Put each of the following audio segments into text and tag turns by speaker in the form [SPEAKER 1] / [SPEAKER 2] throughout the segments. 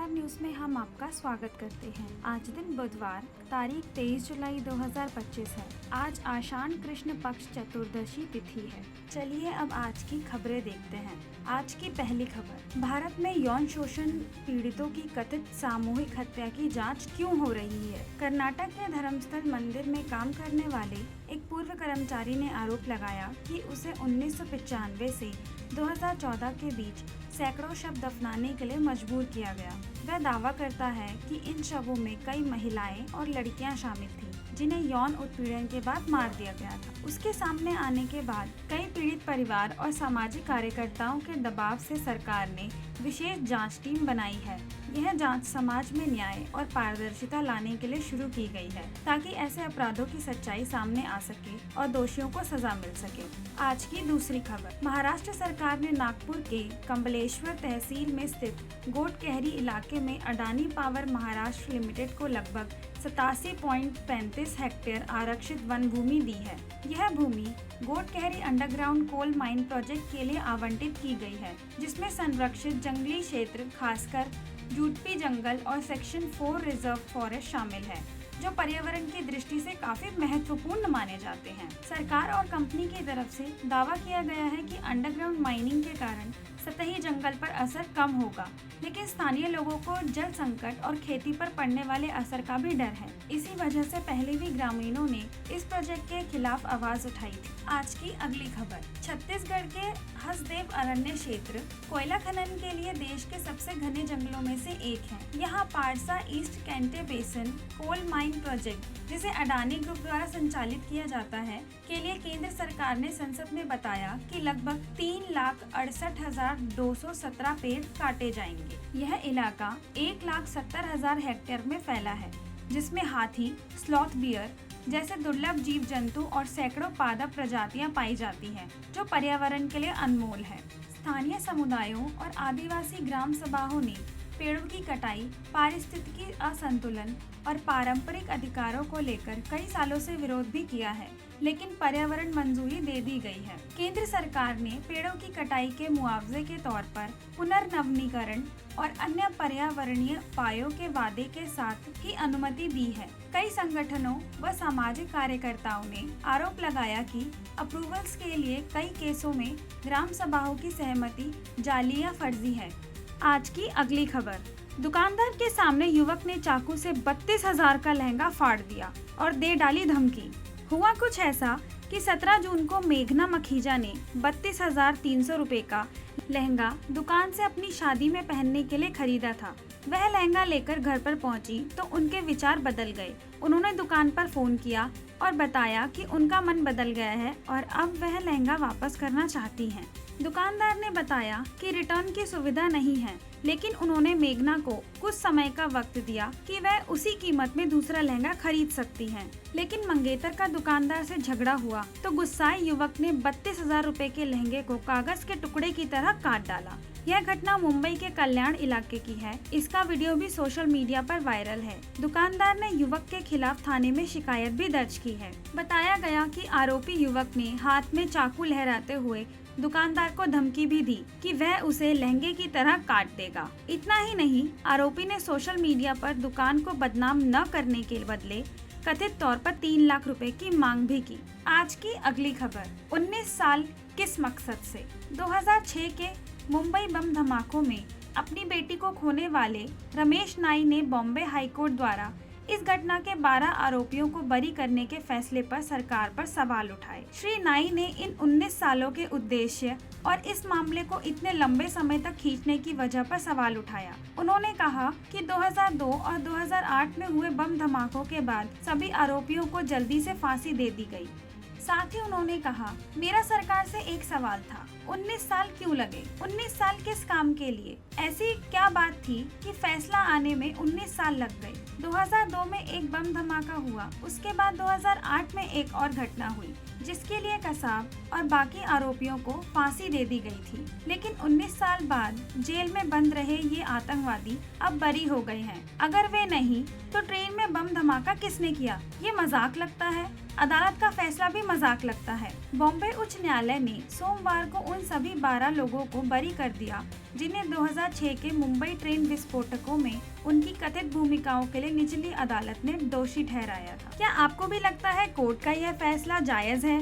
[SPEAKER 1] दुकानदार न्यूज में हम आपका स्वागत करते हैं। आज दिन बुधवार तारीख 23 जुलाई 2025 है। आज आषाढ़ कृष्ण पक्ष चतुर्दशी तिथि है। चलिए अब आज की खबरें देखते हैं। आज की पहली खबर, भारत में यौन शोषण पीड़ितों की कथित सामूहिक हत्या की जांच क्यों हो रही है। कर्नाटक के धर्मस्थल मंदिर में काम करने वाले एक पूर्व कर्मचारी ने आरोप लगाया कि उसे 1995 से 2014 के बीच सैकड़ों शव दफनाने के लिए मजबूर किया गया। वह दावा करता है कि इन शवों में कई महिलाएं और लड़कियां शामिल थीं, जिन्हें यौन उत्पीड़न के बाद मार दिया गया था। उसके सामने आने के बाद कई पीड़ित परिवार और सामाजिक कार्यकर्ताओं के दबाव से सरकार ने विशेष जांच टीम बनाई है। यह जांच समाज में न्याय और पारदर्शिता लाने के लिए शुरू की गई है, ताकि ऐसे अपराधों की सच्चाई सामने आ सके और दोषियों को सजा मिल सके। आज की दूसरी खबर, महाराष्ट्र सरकार ने नागपुर के कमलेश्वर तहसील में स्थित गोटकेहरी इलाके में अडानी पावर महाराष्ट्र लिमिटेड को लगभग 87.35 हेक्टेयर आरक्षित वन भूमि दी है। यह भूमि गोटकेहरी अंडरग्राउंड कोल माइन प्रोजेक्ट के लिए आवंटित की गई है, जिसमें संरक्षित जंगली क्षेत्र खासकर जूटपी जंगल और सेक्शन 4 रिजर्व फॉरेस्ट शामिल है, जो पर्यावरण की दृष्टि से काफी महत्वपूर्ण माने जाते हैं। सरकार और कंपनी की तरफ से दावा किया गया है कि अंडरग्राउंड माइनिंग के कारण सतही जंगल पर असर कम होगा, लेकिन स्थानीय लोगों को जल संकट और खेती पर पड़ने वाले असर का भी डर है। इसी वजह से पहले भी ग्रामीणों ने इस प्रोजेक्ट के खिलाफ आवाज उठाई थी। आज की अगली खबर, छत्तीसगढ़ के हसदेव अरण्य क्षेत्र कोयला खनन के लिए देश के सबसे घने जंगलों में से एक है। यहाँ Parsa East Kente Basin coal mine project, जिसे अडानी ग्रुप द्वारा संचालित किया जाता है, के लिए केंद्र सरकार ने संसद में बताया कि लगभग 3,68,217 पेड़ काटे जाएंगे। यह इलाका 1,70,000 हेक्टेयर में फैला है, जिसमें हाथी, स्लॉथ बियर जैसे दुर्लभ जीव जंतु और सैकड़ों पादप प्रजातियां पाई जाती हैं, जो पर्यावरण के लिए अनमोल है। स्थानीय समुदायों और आदिवासी ग्राम सभाओं ने पेड़ों की कटाई, पारिस्थितिकी असंतुलन और पारंपरिक अधिकारों को लेकर कई सालों से विरोध भी किया है, लेकिन पर्यावरण मंजूरी दे दी गई है। केंद्र सरकार ने पेड़ों की कटाई के मुआवजे के तौर पर पुनर्नवीनीकरण और अन्य पर्यावरणीय उपायों के वादे के साथ ही अनुमति दी है। कई संगठनों व सामाजिक कार्यकर्ताओं ने आरोप लगाया कि अप्रूवल्स के लिए कई केसों में ग्राम सभाओं की सहमति जाली या फर्जी है। आज की अगली खबर, दुकानदार के सामने युवक ने चाकू से 32,000 का लहंगा फाड़ दिया और दे डाली धमकी। हुआ कुछ ऐसा कि 17 जून को मेघना मखीजा ने 32,300 रुपए का लहंगा दुकान से अपनी शादी में पहनने के लिए खरीदा था। वह लहंगा लेकर घर पर पहुंची तो उनके विचार बदल गए। उन्होंने दुकान पर फोन किया और बताया कि उनका मन बदल गया है और अब वह लहंगा वापस करना चाहती हैं। दुकानदार ने बताया कि रिटर्न की सुविधा नहीं है, लेकिन उन्होंने मेघना को कुछ समय का वक्त दिया कि वह उसी कीमत में दूसरा लहंगा खरीद सकती हैं। लेकिन मंगेतर का दुकानदार से झगड़ा हुआ तो गुस्साए युवक ने 32,000 रुपए के लहंगे को कागज के टुकड़े की तरह काट डाला। यह घटना मुंबई के कल्याण इलाके की है। इसका वीडियो भी सोशल मीडिया पर वायरल है। दुकानदार ने युवक के खिलाफ थाने में शिकायत भी दर्ज की है। बताया गया कि आरोपी युवक ने हाथ में चाकू लहराते हुए दुकानदार को धमकी भी दी कि वह उसे लहंगे की तरह काट देगा। इतना ही नहीं, आरोपी ने सोशल मीडिया पर दुकान को बदनाम न करने के बदले कथित तौर पर 3 लाख रुपए की मांग भी की। आज की अगली खबर, 19 साल किस मकसद से। 2006 के मुंबई बम धमाकों में अपनी बेटी को खोने वाले रमेश नाई ने बॉम्बे हाईकोर्ट द्वारा इस घटना के 12 आरोपियों को बरी करने के फैसले पर सरकार पर सवाल उठाए। श्री नाई ने इन 19 सालों के उद्देश्य और इस मामले को इतने लंबे समय तक खींचने की वजह पर सवाल उठाया। उन्होंने कहा कि 2002 और 2008 में हुए बम धमाकों के बाद सभी आरोपियों को जल्दी से फांसी दे दी गई। साथ ही उन्होंने कहा, मेरा सरकार से एक सवाल था, 19 साल क्यों लगे? 19 साल किस काम के लिए? ऐसी क्या बात थी कि फैसला आने में 19 साल लग गए? 2002 में एक बम धमाका हुआ, उसके बाद 2008 में एक और घटना हुई, जिसके लिए कसाब और बाकी आरोपियों को फांसी दे दी गई थी। लेकिन 19 साल बाद जेल में बंद रहे ये आतंकवादी अब बरी हो गए हैं। अगर वे नहीं तो ट्रेन में बम धमाका किसने किया? ये मजाक लगता है। अदालत का फैसला भी मजाक लगता है। बॉम्बे उच्च न्यायालय ने सोमवार को उन सभी 12 लोगों को बरी कर दिया जिन्हें 2006 के मुंबई ट्रेन विस्फोटकों में उनकी कथित भूमिकाओं के लिए निचली अदालत ने दोषी ठहराया था। क्या आपको भी लगता है कोर्ट का यह फैसला जायज है?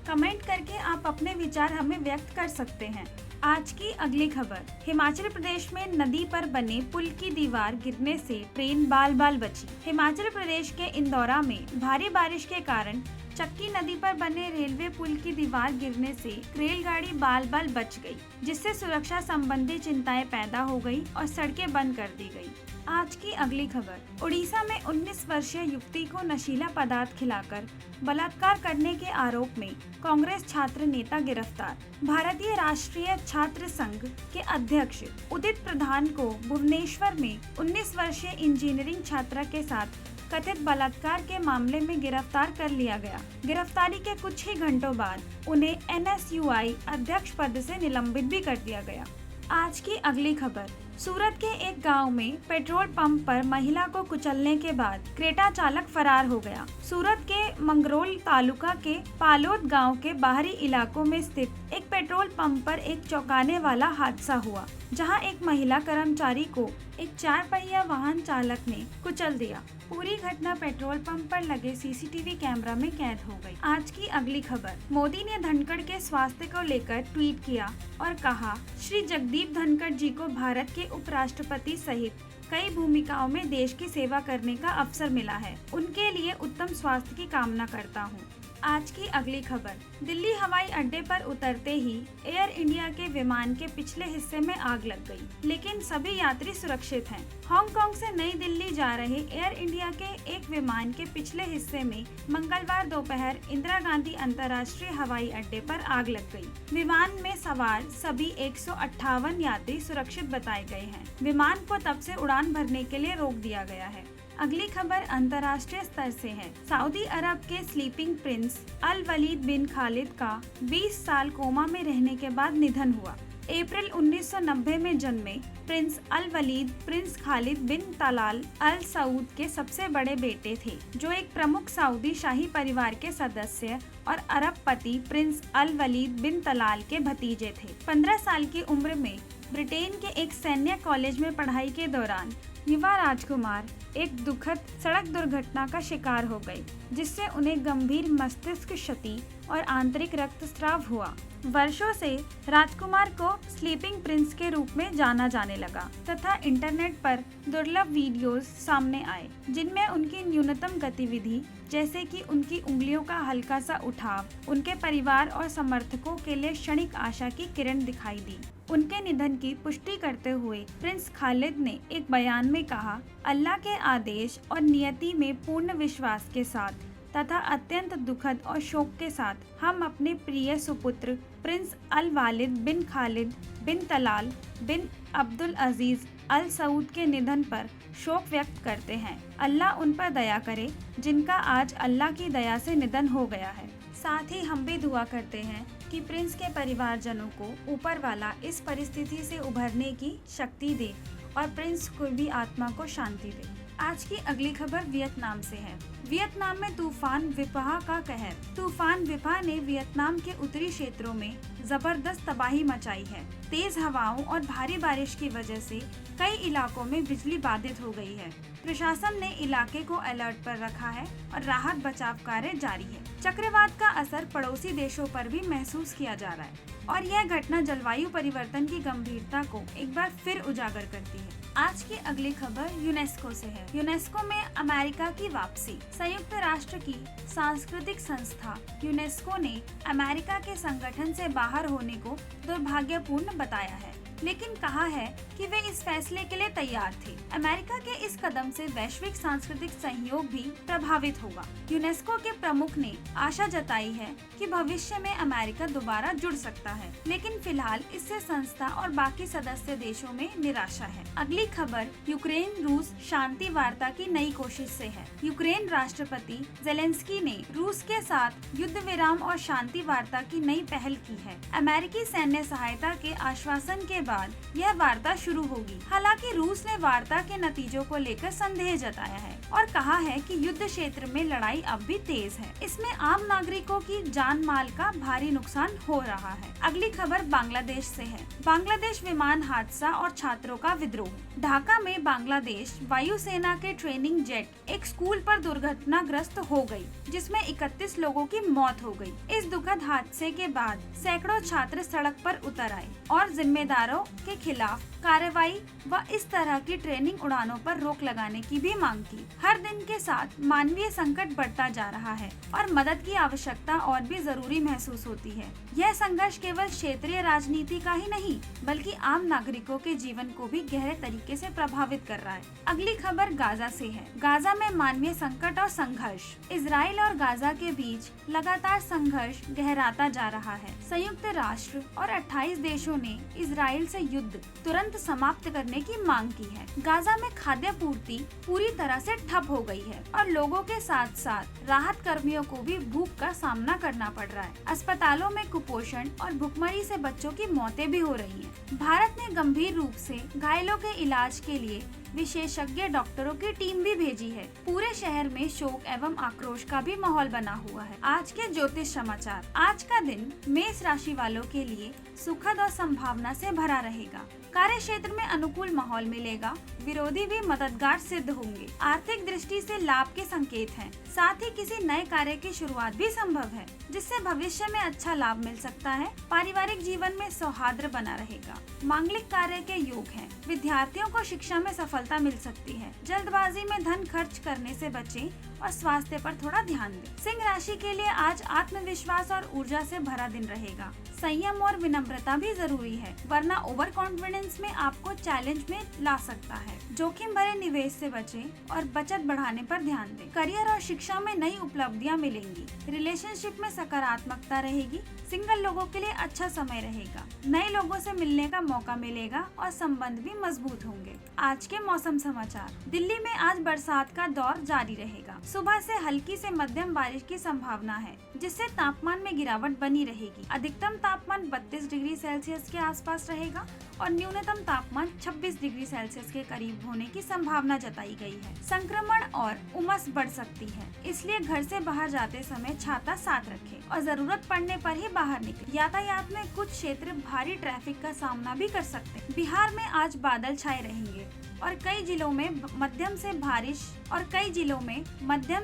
[SPEAKER 1] कमेंट करके आप अपने विचार हमें व्यक्त कर सकते हैं। आज की अगली खबर, हिमाचल प्रदेश में नदी पर बने पुल की दीवार गिरने से ट्रेन बाल बाल बची। हिमाचल प्रदेश के इंदौरा में भारी बारिश के कारण चक्की नदी पर बने रेलवे पुल की दीवार गिरने से रेलगाड़ी बाल बाल बच गई, जिससे सुरक्षा संबंधी चिंताएं पैदा हो गई और सड़कें बंद कर दी गई। आज की अगली खबर, उड़ीसा में 19 वर्षीय युवती को नशीला पदार्थ खिलाकर बलात्कार करने के आरोप में कांग्रेस छात्र नेता गिरफ्तार। भारतीय राष्ट्रीय छात्र संघ के अध्यक्ष उदित प्रधान को भुवनेश्वर में 19 वर्षीय इंजीनियरिंग छात्रा के साथ कथित बलात्कार के मामले में गिरफ्तार कर लिया गया। गिरफ्तारी के कुछ ही घंटों बाद उन्हें NSUI अध्यक्ष पद से निलंबित भी कर दिया गया। आज की अगली खबर, सूरत के एक गांव में पेट्रोल पंप पर महिला को कुचलने के बाद क्रेटा चालक फरार हो गया। सूरत के मंगरोल तालुका के पालोद गांव के बाहरी इलाकों में स्थित एक पेट्रोल पंप पर एक चौंकाने वाला हादसा हुआ, जहां एक महिला कर्मचारी को एक 4 पहिया वाहन चालक ने कुचल दिया। पूरी घटना पेट्रोल पंप पर लगे CCTV कैमरा में कैद हो गई। आज की अगली खबर, मोदी ने धनखड़ के स्वास्थ्य को लेकर ट्वीट किया और कहा, श्री जगदीप धनखड़ जी को भारत के उपराष्ट्रपति सहित कई भूमिकाओं में देश की सेवा करने का अवसर मिला है। उनके लिए उत्तम स्वास्थ्य की कामना करता हूँ। आज की अगली खबर, दिल्ली हवाई अड्डे पर उतरते ही एयर इंडिया के विमान के पिछले हिस्से में आग लग गई, लेकिन सभी यात्री सुरक्षित हैं। हांगकांग से नई दिल्ली जा रहे एयर इंडिया के एक विमान के पिछले हिस्से में मंगलवार दोपहर इंदिरा गांधी अंतर्राष्ट्रीय हवाई अड्डे पर आग लग गई। विमान में सवार सभी 158 यात्री सुरक्षित बताए गए हैं। विमान को तब से उड़ान भरने के लिए रोक दिया गया है। अगली खबर अंतर्राष्ट्रीय स्तर से है। सऊदी अरब के स्लीपिंग प्रिंस अल वलीद बिन खालिद का 20 साल कोमा में रहने के बाद निधन हुआ। अप्रैल 1990 में जन्मे प्रिंस अल वलीद प्रिंस खालिद बिन तलाल अल सऊद के सबसे बड़े बेटे थे, जो एक प्रमुख सऊदी शाही परिवार के सदस्य और अरबपति प्रिंस अल वलीद बिन तलाल के भतीजे थे। 15 साल की उम्र में ब्रिटेन के एक सैन्य कॉलेज में पढ़ाई के दौरान युवा राजकुमार एक दुखद सड़क दुर्घटना का शिकार हो गए, जिससे उन्हें गंभीर मस्तिष्क क्षति और आंतरिक रक्तस्राव हुआ। वर्षों से राजकुमार को स्लीपिंग प्रिंस के रूप में जाना जाने लगा तथा इंटरनेट पर दुर्लभ वीडियोस सामने आए, जिनमें उनकी न्यूनतम गतिविधि जैसे कि उनकी उंगलियों का हल्का सा उठाव उनके परिवार और समर्थकों के लिए क्षणिक आशा की किरण दिखाई दी। उनके निधन की पुष्टि करते हुए प्रिंस खालिद ने एक बयान में कहा, अल्लाह के आदेश और नियति में पूर्ण विश्वास के साथ तथा अत्यंत दुखद और शोक के साथ हम अपने प्रिय सुपुत्र प्रिंस अल वालिद बिन खालिद बिन तलाल बिन अब्दुल अजीज अल सऊद के निधन पर शोक व्यक्त करते हैं। अल्लाह उन पर दया करे, जिनका आज अल्लाह की दया से निधन हो गया है। साथ ही हम भी दुआ करते हैं कि प्रिंस के परिवारजनों को ऊपर वाला इस परिस्थिति से उभरने की शक्ति दे और प्रिंस को भी आत्मा को शांति दे। आज की अगली खबर वियतनाम से है। वियतनाम में तूफान विपहा का कहर। तूफान विपहा ने वियतनाम के उत्तरी क्षेत्रों में जबरदस्त तबाही मचाई है। तेज हवाओं और भारी बारिश की वजह से कई इलाकों में बिजली बाधित हो गई है। प्रशासन ने इलाके को अलर्ट पर रखा है और राहत बचाव कार्य जारी है। चक्रवात का असर पड़ोसी देशों पर भी महसूस किया जा रहा है और यह घटना जलवायु परिवर्तन की गंभीरता को एक बार फिर उजागर करती है। आज की अगली खबर यूनेस्को से है। यूनेस्को में अमेरिका की वापसी। संयुक्त राष्ट्र की सांस्कृतिक संस्था यूनेस्को ने अमेरिका के संगठन से बाहर होने को दुर्भाग्यपूर्ण बताया है, लेकिन कहा है कि वे इस फैसले के लिए तैयार थे। अमेरिका के इस कदम से वैश्विक सांस्कृतिक सहयोग भी प्रभावित होगा। यूनेस्को के प्रमुख ने आशा जताई है कि भविष्य में अमेरिका दोबारा जुड़ सकता है, लेकिन फिलहाल इससे संस्था और बाकी सदस्य देशों में निराशा है। अगली खबर यूक्रेन रूस शांति वार्ता की नई कोशिश से है। यूक्रेन राष्ट्रपति जेलेंस्की ने रूस के साथ युद्ध विराम और शांति वार्ता की नई पहल की है। अमेरिकी सैन्य सहायता के आश्वासन के बाद यह वार्ता शुरू होगी। हालांकि रूस ने वार्ता के नतीजों को लेकर संदेह जताया है और कहा है कि युद्ध क्षेत्र में लड़ाई अब भी तेज है। इसमें आम नागरिकों की जान माल का भारी नुकसान हो रहा है। अगली खबर बांग्लादेश से है। बांग्लादेश विमान हादसा और छात्रों का विद्रोह। ढाका में बांग्लादेश वायुसेना के ट्रेनिंग जेट एक स्कूल पर दुर्घटनाग्रस्त हो गई, जिसमें 31 लोगों की मौत हो गई। इस दुखद हादसे के बाद सैकड़ों छात्र सड़क पर उतर आए और जिम्मेदारों के खिलाफ कार्रवाई व इस तरह की ट्रेनिंग उड़ानों पर रोक लगाने की भी मांग की। हर दिन के साथ मानवीय संकट बढ़ता जा रहा है और मदद की आवश्यकता और भी जरूरी महसूस होती है। यह संघर्ष केवल क्षेत्रीय राजनीति का ही नहीं, बल्कि आम नागरिकों के जीवन को भी गहरे तरीके से प्रभावित कर रहा है। अगली खबर गाजा से है। गाजा में मानवीय संकट और संघर्ष। इजराइल और गाजा के बीच लगातार संघर्ष गहराता जा रहा है। संयुक्त राष्ट्र और 28 देशों ने इजराइल से युद्ध तुरंत समाप्त करने की मांग की है। गाजा में खाद्य पूर्ति पूरी तरह से ठप हो गई है और लोगों के साथ साथ राहत कर्मियों को भी भूख का सामना करना पड़ रहा है। अस्पतालों में कुपोषण और भुखमरी से बच्चों की मौतें भी हो रही हैं। भारत ने गंभीर रूप से घायलों के इलाज के लिए विशेषज्ञ डॉक्टरों की टीम भी भेजी है। पूरे शहर में शोक एवं आक्रोश का भी माहौल बना हुआ है। आज के ज्योतिष समाचार। आज का दिन मेष राशि वालों के लिए सुखद और संभावना से भरा रहेगा। कार्य क्षेत्र में अनुकूल माहौल मिलेगा। विरोधी भी मददगार सिद्ध होंगे। आर्थिक दृष्टि से लाभ के संकेत हैं। साथ ही किसी नए कार्य की शुरुआत भी संभव है, जिससे भविष्य में अच्छा लाभ मिल सकता है। पारिवारिक जीवन में सौहार्द बना रहेगा। मांगलिक कार्य के योग हैं। विद्यार्थियों को शिक्षा में सफलता मिल सकती है। जल्दबाजी में धन खर्च करने से बचें और स्वास्थ्य पर थोड़ा ध्यान दें। सिंह राशि के लिए आज आत्मविश्वास और ऊर्जा से भरा दिन रहेगा। संयम और विनम्रता भी जरूरी है, वरना ओवर कॉन्फिडेंस में आपको चैलेंज में ला सकता है। जोखिम भरे निवेश से बचें और बचत बढ़ाने पर ध्यान दें। करियर और शिक्षा में नई उपलब्धियां मिलेंगी। रिलेशनशिप में सकारात्मकता रहेगी। सिंगल लोगों के लिए अच्छा समय रहेगा। नए लोगों से मिलने का मौका मिलेगा और संबंध भी मजबूत होंगे। आज के मौसम समाचार। दिल्ली में आज बरसात का दौर जारी रहेगा। सुबह से हल्की से मध्यम बारिश की संभावना है, जिससे तापमान में गिरावट बनी रहेगी। अधिकतम तापमान 32 डिग्री सेल्सियस के आसपास रहेगा और न्यूनतम तापमान 26 डिग्री सेल्सियस के करीब होने की संभावना जताई गई है। संक्रमण और उमस बढ़ सकती है, इसलिए घर से बाहर जाते समय छाता साथ रखें और जरूरत पड़ने पर ही बाहर निकलें। यातायात में कुछ क्षेत्र भारी ट्रैफिक का सामना भी कर सकते हैं। बिहार में आज बादल छाए रहेंगे और कई जिलों में मध्यम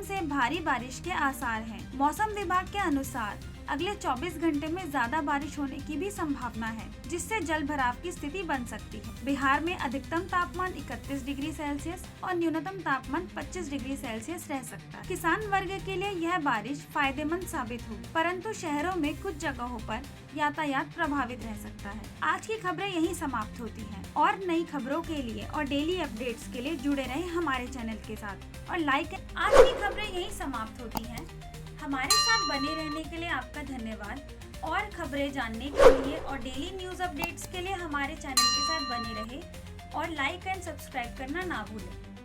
[SPEAKER 1] से भारी बारिश के आसार हैं। मौसम विभाग के अनुसार अगले 24 घंटे में ज्यादा बारिश होने की भी संभावना है, जिससे जल भराव की स्थिति बन सकती है। बिहार में अधिकतम तापमान 31 डिग्री सेल्सियस और न्यूनतम तापमान 25 डिग्री सेल्सियस रह सकता है। किसान वर्ग के लिए यह बारिश फायदेमंद साबित होगी, परंतु शहरों में कुछ जगहों पर यातायात प्रभावित रह सकता है। आज की खबरें यहीं समाप्त होती हैं और नई खबरों के लिए और डेली अपडेट्स के लिए जुड़े रहें हमारे चैनल के साथ और लाइक। आज की खबरें यहीं समाप्त होती हैं। हमारे साथ बने रहने के लिए आपका धन्यवाद। और खबरें जानने के लिए और डेली न्यूज़ अपडेट्स के लिए हमारे चैनल के साथ बने रहें और लाइक एंड सब्सक्राइब करना ना भूलें।